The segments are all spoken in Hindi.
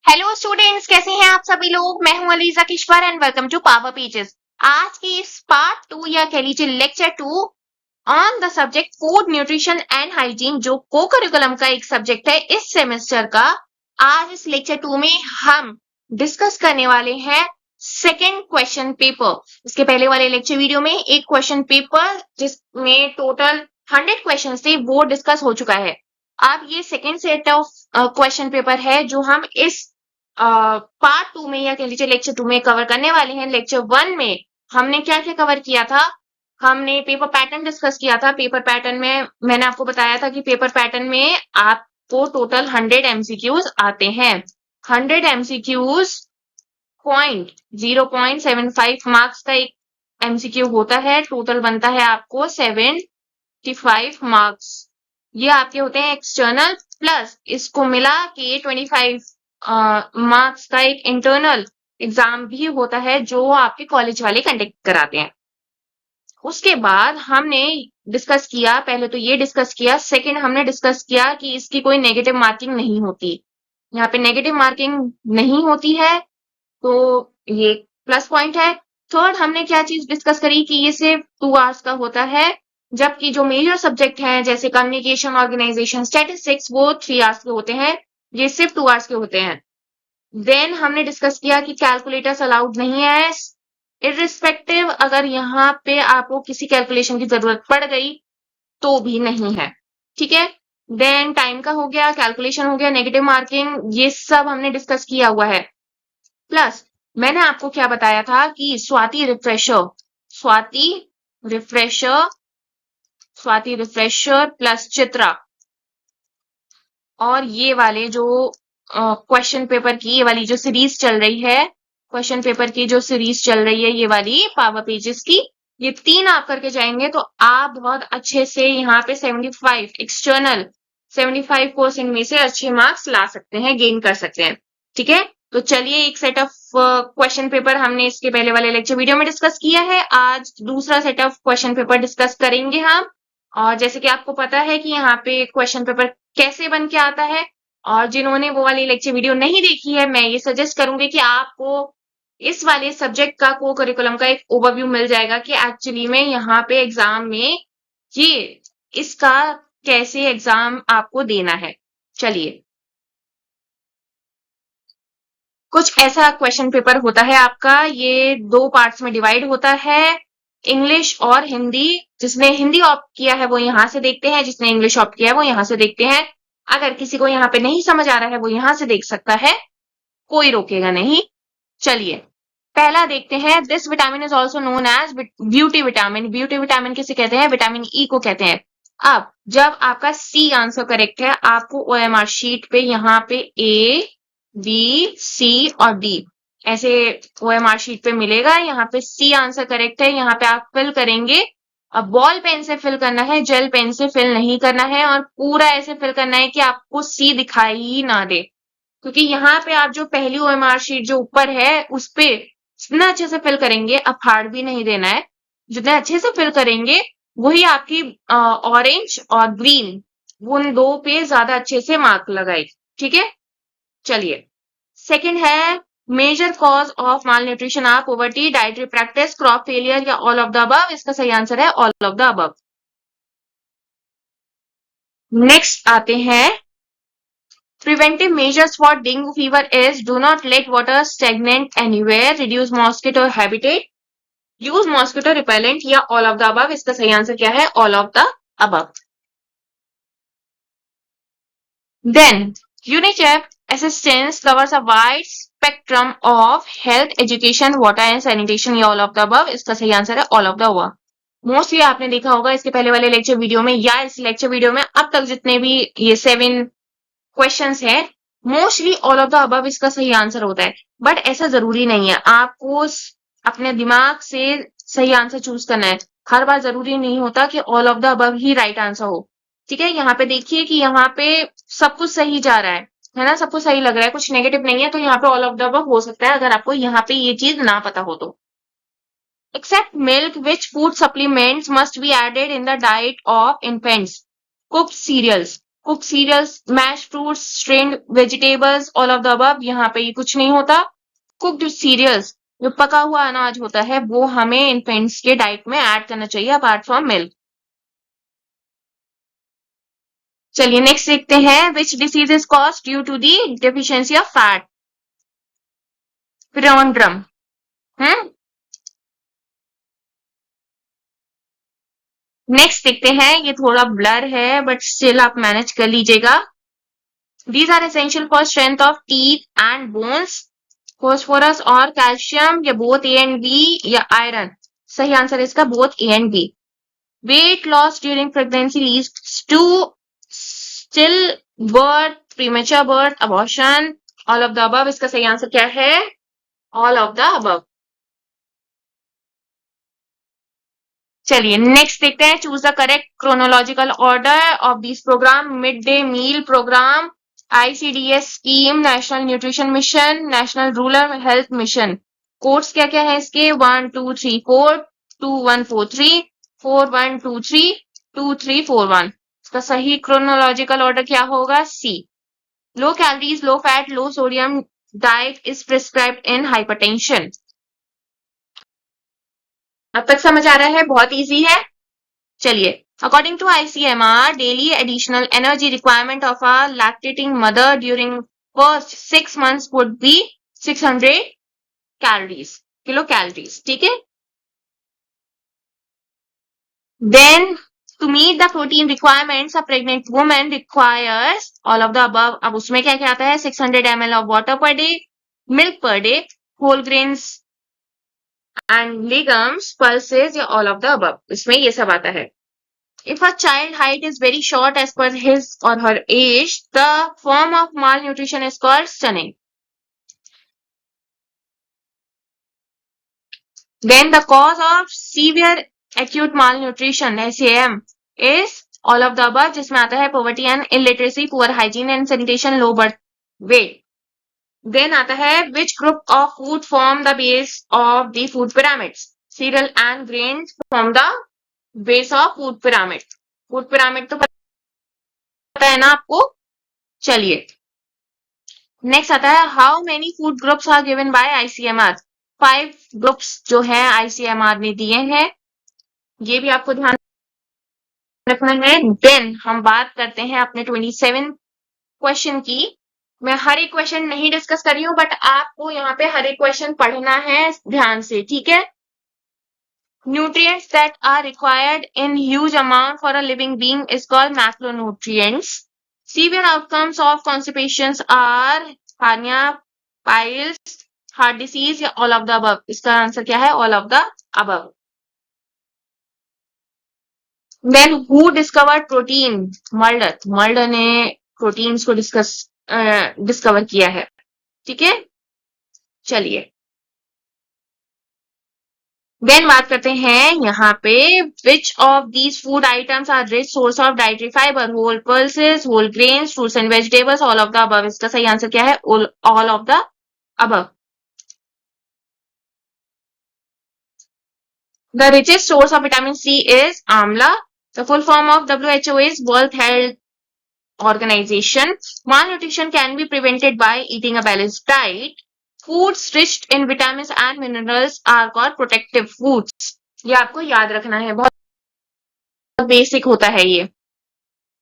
हेलो स्टूडेंट्स, कैसे हैं आप सभी लोग। मैं हूं Aliza Kishwar and welcome to Power Pages. आज की इस पार्ट 2 या कह लीजिए lecture 2 on the subject food nutrition and hygiene, जो को करिकुलम का एक सब्जेक्ट है इस सेमेस्टर का। आज इस लेक्चर 2 में हम डिस्कस करने वाले हैं सेकेंड क्वेश्चन पेपर। इसके पहले वाले लेक्चर वीडियो में एक क्वेश्चन पेपर जिसमें टोटल 100 क्वेश्चन थे वो डिस्कस हो चुका है। अब ये second set of question paper है जो हम इस पार्ट 2 में या कह लीजिए लेक्चर 2 में कवर करने वाले हैं। लेक्चर 1 में हमने क्या क्या कवर किया था। हमने पेपर पैटर्न डिस्कस किया था। पेपर पैटर्न में मैंने आपको बताया था कि पेपर पैटर्न में आपको टोटल 100 एमसीक्यूज आते हैं। 100 एमसीक्यूज 0.75 मार्क्स का एक एमसीक्यू होता है। टोटल बनता है आपको 75 मार्क्स। ये आपके होते हैं एक्सटर्नल, प्लस इसको मिला के 25 मार्क्स का एक इंटरनल एग्जाम भी होता है जो आपके कॉलेज वाले कंडक्ट कराते हैं। उसके बाद हमने डिस्कस किया, पहले तो ये डिस्कस किया, सेकंड हमने डिस्कस किया कि इसकी कोई नेगेटिव मार्किंग नहीं होती। यहाँ पे नेगेटिव मार्किंग नहीं होती है तो ये प्लस पॉइंट है। थर्ड हमने क्या चीज डिस्कस करी कि ये सिर्फ 2 आवर्स का होता है, जबकि जो मेजर सब्जेक्ट हैं जैसे कम्युनिकेशन, ऑर्गेनाइजेशन, स्टैटिस्टिक्स वो 3 आवर्स के होते हैं, ये सिर्फ 2 आवर्स के होते हैं। देन हमने डिस्कस किया कि कैलकुलेटर्स अलाउड नहीं है, इररिस्पेक्टिव अगर यहाँ पे आपको किसी कैलकुलेशन की जरूरत पड़ गई तो भी नहीं है। ठीक है। देन टाइम का हो गया, कैलकुलेशन हो गया, नेगेटिव मार्किंग, ये सब हमने डिस्कस किया हुआ है। प्लस मैंने आपको क्या बताया था कि Swati refresher Swati refresher plus Chitra और ये वाले जो क्वेश्चन पेपर की ये वाली जो सीरीज चल रही है, क्वेश्चन पेपर की जो सीरीज चल रही है ये वाली पावर पेजेस की, ये 3 आप करके जाएंगे तो आप बहुत अच्छे से यहाँ पे 75 एक्सटर्नल 75% में से अच्छे मार्क्स ला सकते हैं, गेन कर सकते हैं। ठीक है। तो चलिए, एक सेट ऑफ क्वेश्चन पेपर हमने इसके पहले वाले लेक्चर वीडियो में डिस्कस किया है। आज दूसरा set of question paper discuss करेंगे हम। और जैसे कि आपको पता है कि यहाँ पे क्वेश्चन पेपर कैसे बन के आता है, और जिन्होंने वो वाली लेक्चर वीडियो नहीं देखी है, मैं ये सजेस्ट करूंगी कि आपको इस वाले सब्जेक्ट का को करिकुलम का एक ओवरव्यू मिल जाएगा कि एक्चुअली में यहाँ पे एग्जाम में ये इसका कैसे एग्जाम आपको देना है। चलिए, कुछ ऐसा क्वेश्चन पेपर होता है आपका, ये 2 पार्ट्स में डिवाइड होता है, इंग्लिश और हिंदी। जिसने हिंदी ऑप्ट किया है वो यहाँ से देखते हैं, जिसने इंग्लिश ऑप्ट किया है वो यहाँ से देखते हैं। अगर किसी को यहाँ पे नहीं समझ आ रहा है वो यहाँ से देख सकता है, कोई रोकेगा नहीं। चलिए, पहला देखते हैं। This vitamin is also known as beauty vitamin. Beauty vitamin किसे कहते हैं? विटामिन ई को कहते हैं। अब जब आपका सी आंसर करेक्ट है, आपको ओएमआर शीट पे यहाँ पे ए, बी, सी और डी ऐसे ओएमआर शीट पे मिलेगा। यहाँ पे सी आंसर करेक्ट है, यहाँ पे आप फिल करेंगे। अब बॉल पेन से फिल करना है, जेल पेन से फिल नहीं करना है, और पूरा ऐसे फिल करना है कि आपको सी दिखाई ही ना दे। क्योंकि यहाँ पे आप जो पहली ओएमआर शीट जो ऊपर है उस पे जितना अच्छे से फिल करेंगे, अब फाड़ भी नहीं देना है, जितने अच्छे से फिल करेंगे वही आपकी ऑरेंज और ग्रीन उन 2 पे ज्यादा अच्छे से मार्क लगाएगी। ठीक है। चलिए, सेकंड है major cause of malnutrition are poverty, dietary practice, crop failure या ऑल ऑफ द अबव। इसका सही आंसर है all of the above. Next आते हैं, preventive measures for dengue fever is do not let water stagnate anywhere, reduce mosquito habitat, use mosquito repellent या all of the above। इसका सही आंसर क्या है? all of the above। Then UNICEF assistance covers a wide spectrum of health, education, water and sanitation या all of the above। इसका सही आंसर है all of the above। Mostly आपने देखा होगा इसके पहले वाले लेक्चर वीडियो में या इस लेक्चर वीडियो में अब तक जितने भी ये 7 क्वेश्चंस है, mostly all of the above इसका सही आंसर होता है। बट ऐसा जरूरी नहीं है, आपको अपने दिमाग से सही आंसर चूज करना है। हर बार जरूरी नहीं होता कि all of the above he right answer हो। ठीक है। यहाँ पे देखिए कि यहाँ पे सब कुछ सही जा रहा है ना, सब कुछ सही लग रहा है, कुछ नेगेटिव नहीं है, तो यहाँ पे ऑल ऑफ द अबव हो सकता है अगर आपको यहाँ पे ये चीज ना पता हो तो। Except milk, which food supplements must be added in the diet of infants? Cooked cereals. Cook cereals, mash fruits, strained vegetables, all of the above. यहाँ पे ये कुछ नहीं होता। कुक्ड सीरियल्स, जो पका हुआ अनाज होता है, वो हमें इन्फेंट्स के डाइट में ऐड करना चाहिए अपार्ट फ्रॉम मिल्क। चलिए नेक्स्ट देखते हैं, which disease is caused due to the deficiency of fat. Phrynoderma. Hmm. Next देखते हैं, ये थोड़ा ब्लर है बट स्टिल आप मैनेज कर लीजिएगा। These are essential for strength of teeth and bones. Phosphorus और कैल्शियम, या बोथ ए एंड बी, या आयरन। सही आंसर इसका both A and B. Weight loss during pregnancy leads to still birth, premature birth, abortion, all of the above. इसका सही आंसर क्या है? All of the above. चलिए नेक्स्ट देखते हैं, choose the correct chronological order of this programme. Mid day meal programme, ICDS scheme, national nutrition mission, national rural health mission. Codes क्या क्या है इसके? 1234, 2143, 4123, 2341। इसका सही क्रोनोलॉजिकल ऑर्डर क्या होगा? C. Low calories, low fat, low sodium diet is prescribed in hypertension. अब तक समझ आ रहा है? बहुत इजी है। चलिए, according to ICMR, daily additional energy requirement of a lactating mother during first 6 months would be 600 calories, kilocalories. ठीक है? Then, to meet the protein requirements, a pregnant woman requires all of the above. अब उसमें क्या क्या आता है? 600 ml of water per day, milk per day, whole grains and legumes, pulses, या all of the above. इसमें ये सब आता है। If a child height is very short as per his or her age, the form of malnutrition is called stunning. Then the cause of severe acute malnutrition (SAM) is all of the above, जिसमें आता है poverty and illiteracy, poor hygiene and sanitation, low birth weight. Then आता है which group of food form the base of the food pyramids? Cereal and grains form the base of food pyramid. Food pyramid तो पता है ना आपको? चलिए नेक्स्ट आता है, how many food groups are given by ICMR? 5 groups जो है आईसीएमआर ने दिए हैं, ये भी आपको ध्यान रखना है। देन हम बात करते हैं अपने 27 क्वेश्चन की। मैं हर एक क्वेश्चन नहीं डिस्कस कर रही हूँ, बट आपको यहाँ पे हर एक क्वेश्चन पढ़ना है ध्यान से, ठीक है? Nutrients that are required in huge amount for a living being is called macronutrients. Severe outcomes of constipations are hernia, piles, heart disease, या all of the above? इसका आंसर क्या है? all of the above. Then who discovered protein? Mulder. Mulder ने प्रोटीन्स को डिस्कवर किया है, ठीक है? चलिए देन बात करते हैं यहाँ पे, which of these food items are rich source of dietary fibre? Whole pulses, whole grains, fruits and vegetables, all of the above. इसका सही आंसर क्या है? All of the above. The richest source of vitamin C is amla. The full form of WHO is World Health Organization. Malnutrition can be prevented by eating a balanced diet. Foods rich in vitamins and minerals are called protective foods. ये आपको याद रखना है, बहुत बेसिक होता है ये।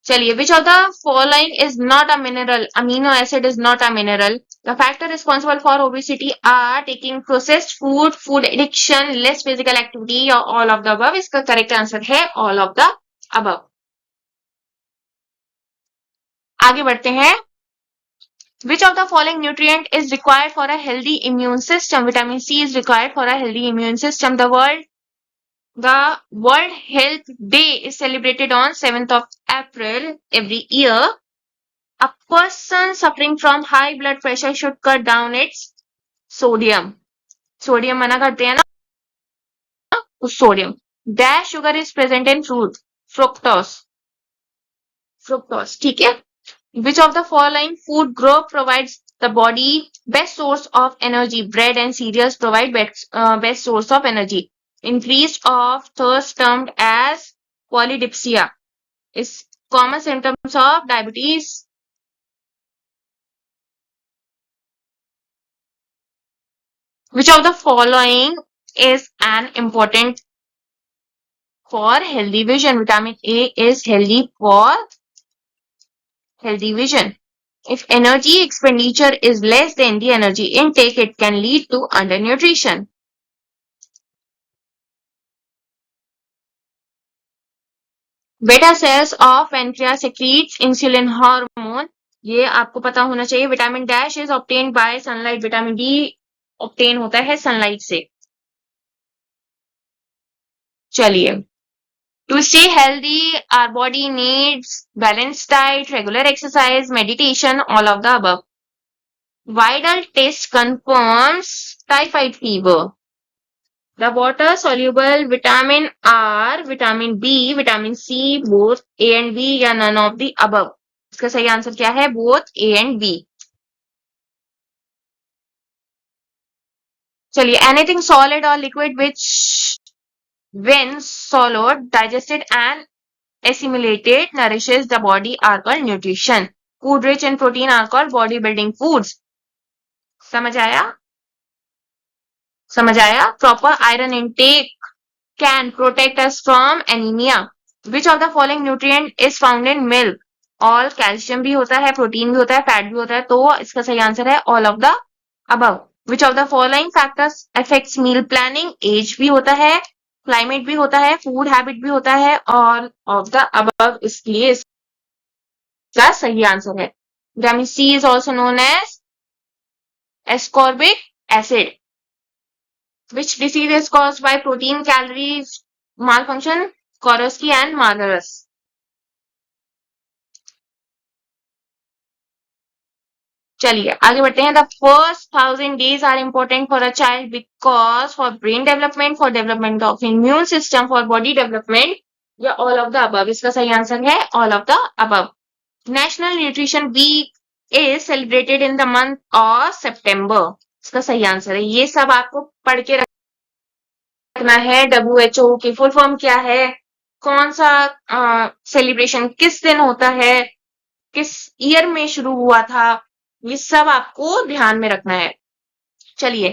चलिए, which of the following is not a mineral? Amino acid is not a mineral. The factor responsible for obesity are taking processed food, food addiction, less physical activity, or all of the above. इसका करेक्ट आंसर है all of the above. आगे बढ़ते हैं, which of the following nutrient is required for a healthy immune system? Vitamin C is required for a healthy immune system. The World Health Day is celebrated on 7th of April every year. A person suffering from high blood pressure should cut down its sodium. Sodium मना करते हैं ना, तो sodium. Dash sugar is present in fruit. Fructose. Fructose, ठीक है? Which of the following food group provides the body best source of energy? Bread and cereals provide best source of energy. Increase of thirst termed as polydipsia is common symptoms of diabetes? Which of the following is an important for healthy vision? Vitamin A is healthy for healthy vision. If energy expenditure is less than the energy intake, it can lead to undernutrition. Beta cells of pancreas secretes insulin hormone. ये आपको पता होना चाहिए. Vitamin dash is obtained by sunlight. Vitamin D obtain होता है सनलाइट से. चलिए. To stay healthy, our body needs balanced diet, regular exercise, meditation, all of the above. Viral test confirms typhoid fever. The water-soluble vitamin R, vitamin B, vitamin C, both A and B या none of the above. इसका सही आंसर क्या है? Both A and B. चलिए, anything solid or liquid which, when swallowed, digested and assimilated, nourishes the body are called nutrition. Food rich in protein are called bodybuilding foods. समझ आया? समझ आया? Proper iron intake can protect us from anemia. Which of the following nutrient is found in milk? All calcium भी होता है, protein भी होता है, fat भी होता है, तो इसका सही आंसर है all of the above. Which of the following factors affects meal planning? Age भी होता है, climate भी होता है, food habit भी होता है, all of the above इसलिए इसका सही आंसर है. Vitamin C is also known as ascorbic acid. Which disease is caused by protein calories malfunction? Korosky and Marderus. चलिए आगे बढ़ते हैं. The first 1000 days are important for a child because for brain development, for development of immune system, for body development, या all of the above. इसका सही आंसर है all of the above. National Nutrition Week is celebrated in the month of September. इसका सही आंसर है. ये सब आपको पढ़ के रखना है. WHO की फुल फॉर्म क्या है, कौन सा सेलिब्रेशन किस दिन होता है, किस ईयर में शुरू हुआ था, ये सब आपको ध्यान में रखना है. चलिए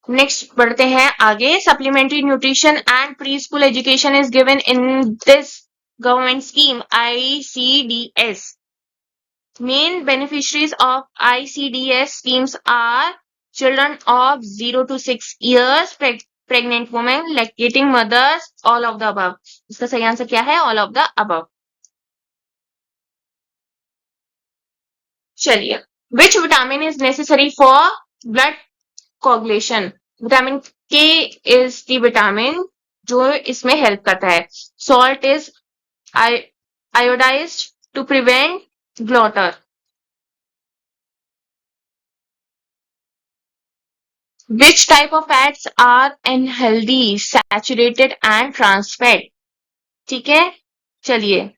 नेक्स्ट बढ़ते हैं आगे. Supplementary nutrition and pre school education is given in this government scheme ICDS. Main beneficiaries of ICDS schemes are children of 0 to 6 years, pregnant women, lactating mothers, all of the above. इसका सही आंसर क्या है? All of the above. चलिए, which vitamin is necessary for blood coagulation? Vitamin K is the vitamin जो इसमें हेल्प करता है. Salt is iodized to prevent bloater. Which type of fats are unhealthy? Saturated and trans fat. ठीक है, चलिए.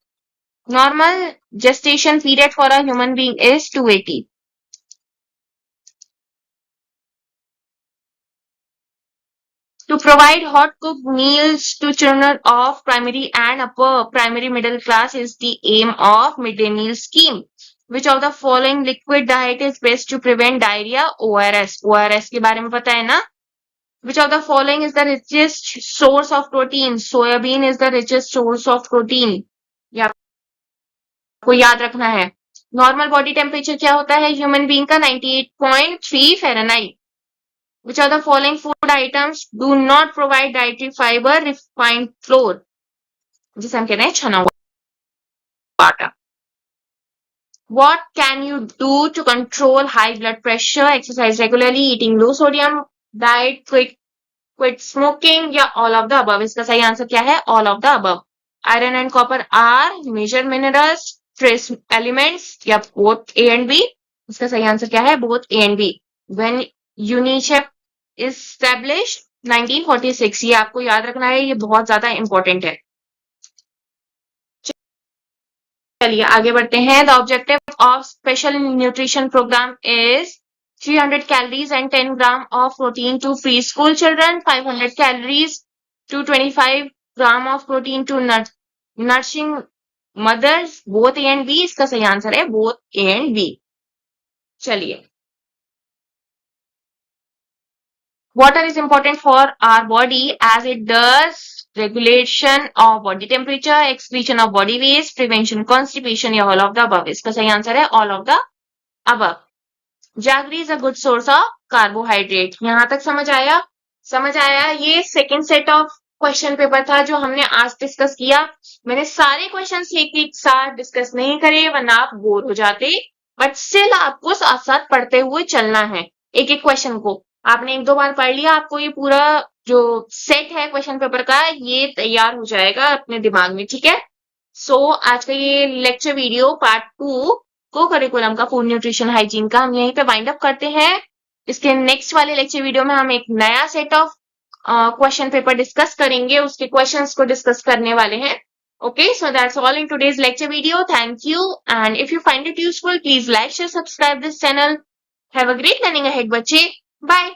Normal gestation period for a human being is 280. To provide hot cooked meals to children of primary and upper primary middle class is the aim of midday meal scheme. Which of the following liquid diet is best to prevent diarrhea? ORS. ORS के बारे में पता है ना? Which of the following is the richest source of protein? Soybean is the richest source of protein. ये आपको याद रखना है. नॉर्मल बॉडी टेम्परेचर क्या होता है ह्यूमन बीइंग का? 98.3 Fahrenheit. Which of the following food items do not provide dietary fiber? Refined flour, जिसे हम कहते हैं छना हुआ आटा. What can you do to control high blood pressure? Exercise regularly, eating low sodium diet, quit smoking, या all of the above. इसका सही आंसर क्या है? All of the above. Iron and copper are major minerals, trace elements, या both A and B. इसका सही आंसर क्या है? Both A and B. When UNICEF established 1946. ये आपको याद रखना है, ये बहुत ज्यादा इंपॉर्टेंट है. चलिए आगे बढ़ते हैं. The objective of special nutrition program is 300 calories and 10 gram of protein to preschool children, 500 calories to 25 gram of protein to nursing mothers both A and B, इसका सही आंसर है बोथ ए एंड बी। चलिए, water is important for our body as it does regulation of body temperature, excretion of body waste, prevention constipation या all of the above। इसका सही आंसर है all of the above। Jaggery is a good source of carbohydrate. यहां तक समझ आया? समझ आया? ये second set of question paper था जो हमने आज डिस्कस किया। मैंने सारे क्वेश्चन एक साथ डिस्कस नहीं करे वरना आप बोर हो जाते, बट स्टिल आपको साथ साथ पढ़ते हुए चलना है। एक एक क्वेश्चन को आपने एक दो बार पढ़ लिया, आपको ये पूरा जो सेट है क्वेश्चन पेपर का ये तैयार हो जाएगा अपने दिमाग में, ठीक है? सो आज का ये लेक्चर वीडियो पार्ट 2 को करिकुलम का फूड न्यूट्रिशन हाइजीन का हम यहीं पे वाइंड अप करते हैं। इसके नेक्स्ट वाले लेक्चर वीडियो में हम एक नया set of question paper discuss करेंगे, उसके क्वेश्चंस को डिस्कस करने वाले हैं। Okay, so that's all in today's lecture video. Thank you, and if you find it useful please like share subscribe this channel. Have a great learning ahead बच्चे। बाय।